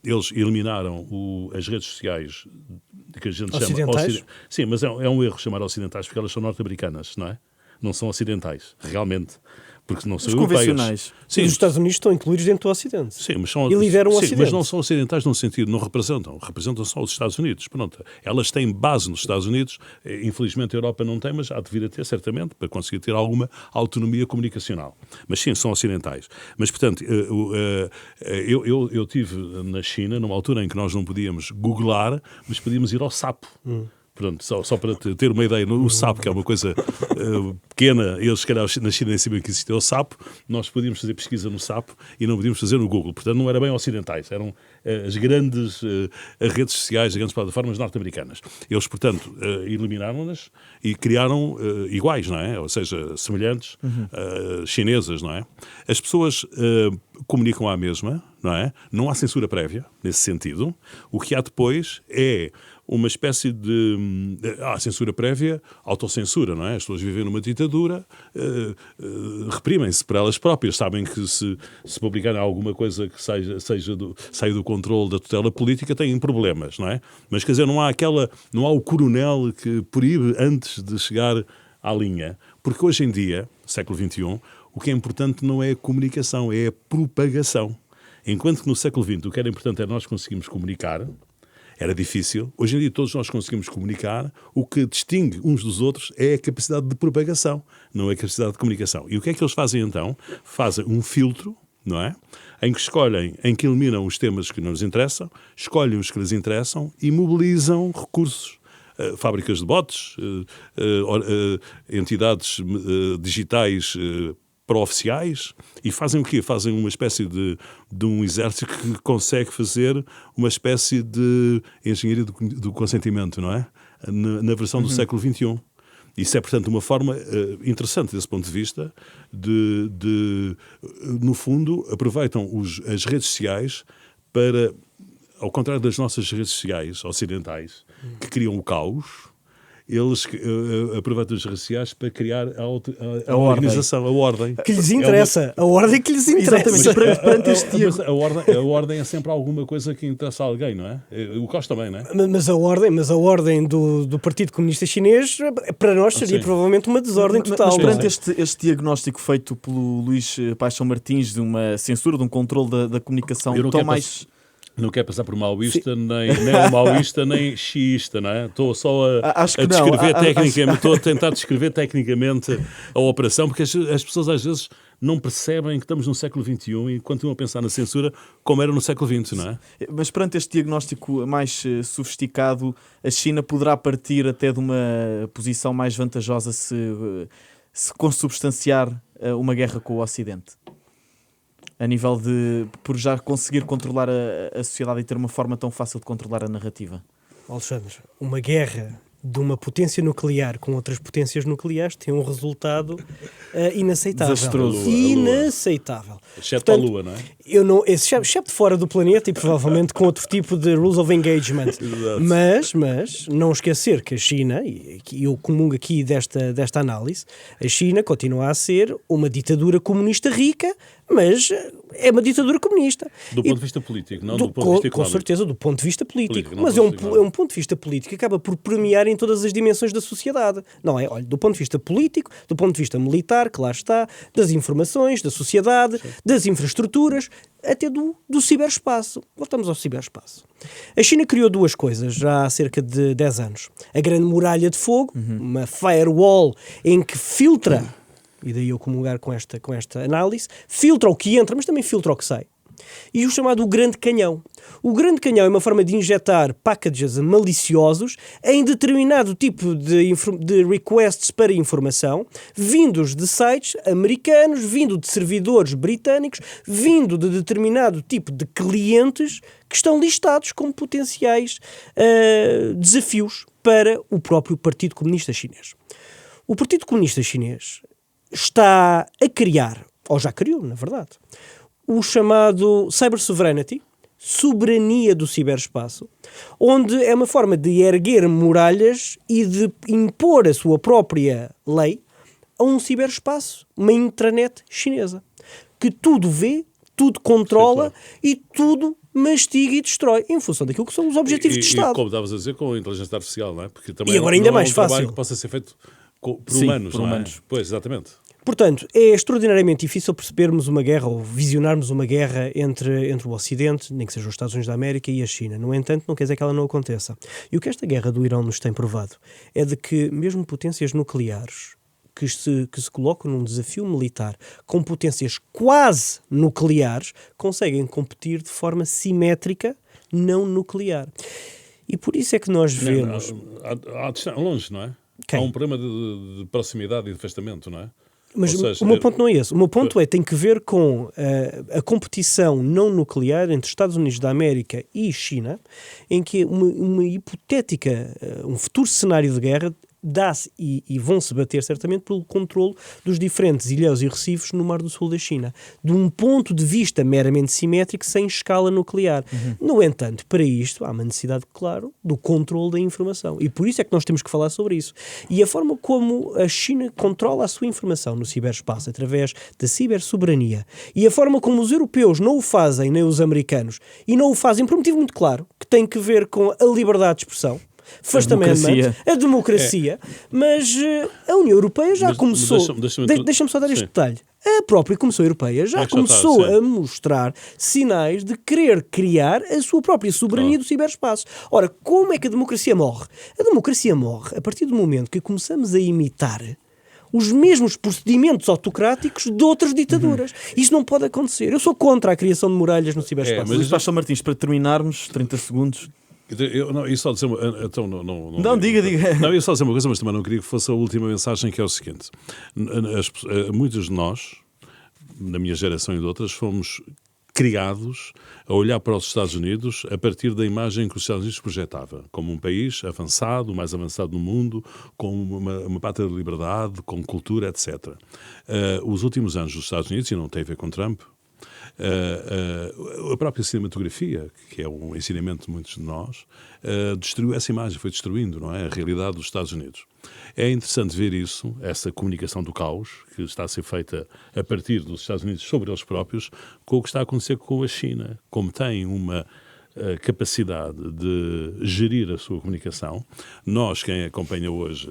eles eliminaram as redes sociais que a gente ocidentais? Sim, mas é um erro chamar ocidentais porque elas são norte-americanas, não é? Não são ocidentais, realmente. Porque não são convencionais. Sim, os Estados Unidos estão incluídos dentro do Ocidente. Sim, mas são, e lideram o Ocidente. Mas não são ocidentais num sentido, não representam só os Estados Unidos. Pronto, elas têm base nos Estados Unidos, infelizmente a Europa não tem, mas há de vir a ter, certamente, para conseguir ter alguma autonomia comunicacional. Mas sim, são ocidentais. Mas, portanto, eu tive na China, numa altura em que nós não podíamos googlar, mas podíamos ir ao Sapo. Pronto, só para ter uma ideia, o sapo, que é uma coisa pequena, eles, se calhar, na China nem sabiam que existia o sapo, nós podíamos fazer pesquisa no sapo e não podíamos fazer no Google. Portanto, não era bem ocidentais, eram as grandes redes sociais, as grandes plataformas norte-americanas. Eles, portanto, eliminaram-nas e criaram iguais, não é? Ou seja, semelhantes, chinesas, não é? As pessoas comunicam à mesma, não é? Não há censura prévia, nesse sentido. O que há depois é uma espécie de censura prévia, autocensura, não é? As pessoas vivem numa ditadura, reprimem-se para elas próprias, sabem que se publicarem alguma coisa que saia do controle da tutela política, têm problemas, não é? Mas, quer dizer, não há o coronel que proíbe antes de chegar à linha, porque hoje em dia, século XXI, o que é importante não é a comunicação, é a propagação. Enquanto que no século XX o que era importante era nós conseguirmos comunicar, era difícil. Hoje em dia todos nós conseguimos comunicar. O que distingue uns dos outros é a capacidade de propagação, não é a capacidade de comunicação. E o que é que eles fazem então? Fazem um filtro, não é? Em que eliminam os temas que não lhes interessam, escolhem os que lhes interessam e mobilizam recursos. Fábricas de bots, entidades digitais pró-oficiais, e fazem o quê? Fazem uma espécie de um exército que consegue fazer uma espécie de engenharia do consentimento, não é? Na versão do século XXI. Isso é, portanto, uma forma interessante desse ponto de vista no fundo, aproveitam as redes sociais para, ao contrário das nossas redes sociais ocidentais, que criam o caos, eles aproveitam as redes sociais para criar a organização, a ordem. Que lhes interessa. A ordem que lhes interessa. Exatamente. Perante este a ordem é sempre alguma coisa que interessa a alguém, não é? O caos também, não é? Mas a ordem do Partido Comunista Chinês, para nós, seria provavelmente uma desordem total. Mas perante este diagnóstico feito pelo Luís Paixão Martins de uma censura, de um controle da comunicação tão mais... Não quer passar por maoísta, nem um maoísta, nem xiista, não é? Estou só a descrever tecnicamente, estou a tentar descrever tecnicamente a operação, porque as pessoas às vezes não percebem que estamos no século XXI e continuam a pensar na censura como era no século XX, não é? Mas perante este diagnóstico mais sofisticado, a China poderá partir até de uma posição mais vantajosa se consubstanciar uma guerra com o Ocidente? A nível por já conseguir controlar a sociedade e ter uma forma tão fácil de controlar a narrativa. Alexandre, uma guerra de uma potência nuclear com outras potências nucleares tem um resultado inaceitável. Desastroso. Inaceitável. Exceto a Lua, não é? Exceto fora do planeta e provavelmente com outro tipo de rules of engagement. Mas não esquecer que a China, e eu comungo aqui desta análise, a China continua a ser uma ditadura comunista rica, mas é uma ditadura comunista. Do ponto de vista político, não do ponto de vista económico. Com certeza, do ponto de vista político. Não Mas do é ponto de vista um ponto de vista político que acaba por permear em todas as dimensões da sociedade. Não é? Olha, do ponto de vista político, do ponto de vista militar, que lá está, das informações, da sociedade, das infraestruturas, até do ciberespaço. Voltamos ao ciberespaço. A China criou duas coisas já há cerca de 10 anos. A Grande Muralha de Fogo, uma firewall em que filtra, e daí eu comungar com esta análise, filtra o que entra, mas também filtra o que sai. E o chamado Grande Canhão. O Grande Canhão é uma forma de injetar packages maliciosos em determinado tipo de requests para informação, vindos de sites americanos, vindo de servidores britânicos, vindo de determinado tipo de clientes que estão listados como potenciais desafios para o próprio Partido Comunista Chinês. O Partido Comunista Chinês está a criar, ou já criou, na verdade, o chamado Cyber Sovereignty, soberania do ciberespaço, onde é uma forma de erguer muralhas e de impor a sua própria lei a um ciberespaço, uma intranet chinesa, que tudo vê, tudo controla. Sim, claro. E tudo mastiga e destrói, em função daquilo que são os objetivos de Estado. E como estavas a dizer, com a inteligência artificial, não é? Porque também e agora ainda mais fácil. Trabalho que possa ser feito por humanos, não é? Pois, exatamente. Portanto, é extraordinariamente difícil percebermos uma guerra ou visionarmos uma guerra entre o Ocidente, nem que sejam os Estados Unidos da América, e a China. No entanto, não quer dizer que ela não aconteça. E o que esta guerra do Irão nos tem provado é de que mesmo potências nucleares que se colocam num desafio militar com potências quase nucleares conseguem competir de forma simétrica, não nuclear. E por isso é que nós vemos... Longe, não é? Há um problema de proximidade e de afastamento, não é? Mas o meu ponto não é esse. O meu ponto tem que ver com a competição não nuclear entre Estados Unidos da América e China, em que uma hipotética, um futuro cenário de guerra dá-se e vão-se bater certamente pelo controle dos diferentes ilhéus e recifes no Mar do Sul da China, de um ponto de vista meramente simétrico, sem escala nuclear. No entanto, para isto há uma necessidade, claro, do controle da informação. E por isso é que nós temos que falar sobre isso. E a forma como a China controla a sua informação no ciberespaço, através da cibersoberania, e a forma como os europeus não o fazem, nem os americanos, e não o fazem por um motivo muito claro, que tem que ver com a liberdade de expressão, First Amendment, a democracia, mas a União Europeia já começou... Deixa-me só dar este detalhe. A própria Comissão Europeia já começou a mostrar sinais de querer criar a sua própria soberania do ciberespaço. Ora, como é que a democracia morre? A democracia morre a partir do momento que começamos a imitar os mesmos procedimentos autocráticos de outras ditaduras. Isso não pode acontecer. Eu sou contra a criação de muralhas no ciberespaço. Mas Luís Martins, para terminarmos, 30 segundos... Eu só dizer então diga. Não, eu só dizer uma coisa, mas também não queria que fosse a última mensagem, que é o seguinte: muitos de nós, na minha geração e de outras, fomos criados a olhar para os Estados Unidos a partir da imagem que os Estados Unidos projetava, como um país avançado, o mais avançado no mundo, com uma pátria de liberdade, com cultura, etc. Os últimos anos dos Estados Unidos, e não tem a ver com Trump, a própria cinematografia, que é um ensinamento de muitos de nós, destruiu essa imagem, foi destruindo, não é? A realidade dos Estados Unidos. É interessante ver isso, essa comunicação do caos, que está a ser feita a partir dos Estados Unidos sobre eles próprios, com o que está a acontecer com a China, como tem uma capacidade de gerir a sua comunicação. Nós, quem acompanha hoje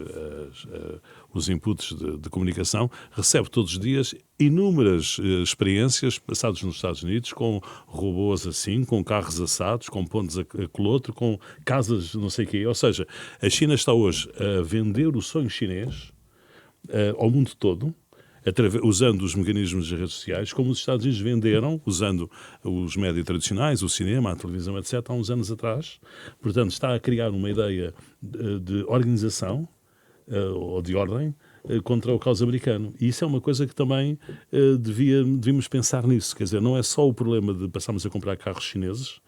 os inputs de comunicação, recebe todos os dias inúmeras experiências passadas nos Estados Unidos, com robôs assim, com carros assados, com pontos a coloto, com casas não sei o quê. Ou seja, a China está hoje a vender o sonho chinês ao mundo todo, usando os mecanismos das redes sociais, como os Estados Unidos venderam, usando os médias tradicionais, o cinema, a televisão, etc., há uns anos atrás. Portanto, está a criar uma ideia de organização ou de ordem contra o caos americano. E isso é uma coisa que também devíamos pensar nisso. Quer dizer, não é só o problema de passarmos a comprar carros chineses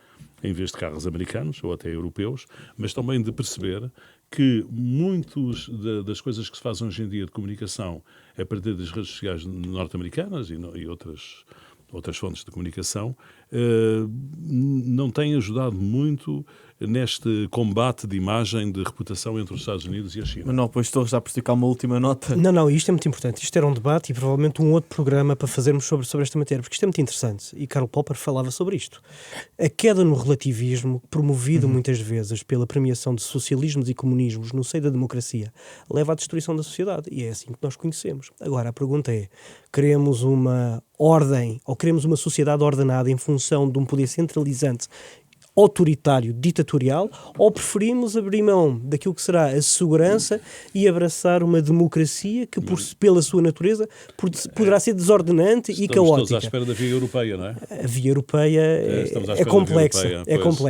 em vez de carros americanos ou até europeus, mas também de perceber que muitas das coisas que se fazem hoje em dia de comunicação a partir das redes sociais norte-americanas e outras fontes de comunicação não tem ajudado muito neste combate de imagem, de reputação entre os Estados Unidos e a China. Manuel Pois Torres, já percebi que há uma última nota. Não, isto é muito importante. Isto era um debate e provavelmente um outro programa para fazermos sobre esta matéria, porque isto é muito interessante. E Karl Popper falava sobre isto. A queda no relativismo, promovido muitas vezes pela premiação de socialismos e comunismos no seio da democracia, leva à destruição da sociedade. E é assim que nós conhecemos. Agora, a pergunta é, queremos uma ordem ou queremos uma sociedade ordenada em função de um poder centralizante, autoritário, ditatorial, ou preferimos abrir mão daquilo que será a segurança e abraçar uma democracia que, pela sua natureza, poderá ser desordenante e caótica? Estamos à espera da via europeia, não é? A via europeia é complexa.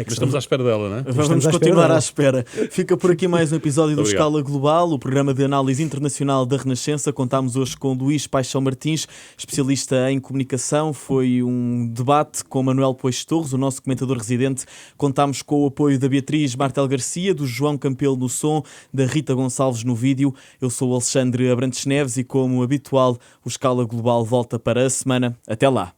Mas estamos à espera dela, não é? Vamos continuar à espera. Fica por aqui mais um episódio do Escala Global, o programa de análise internacional da Renascença. Contámos hoje com Luís Paixão Martins, especialista em comunicação. Foi um debate com Manuel Pois Torres, o nosso comentador residente. Contámos com o apoio da Beatriz Martel Garcia, do João Campelo no som, da Rita Gonçalves no vídeo. Eu sou o Alexandre Abrantes Neves e, como habitual, o Escala Global volta para a semana. Até lá!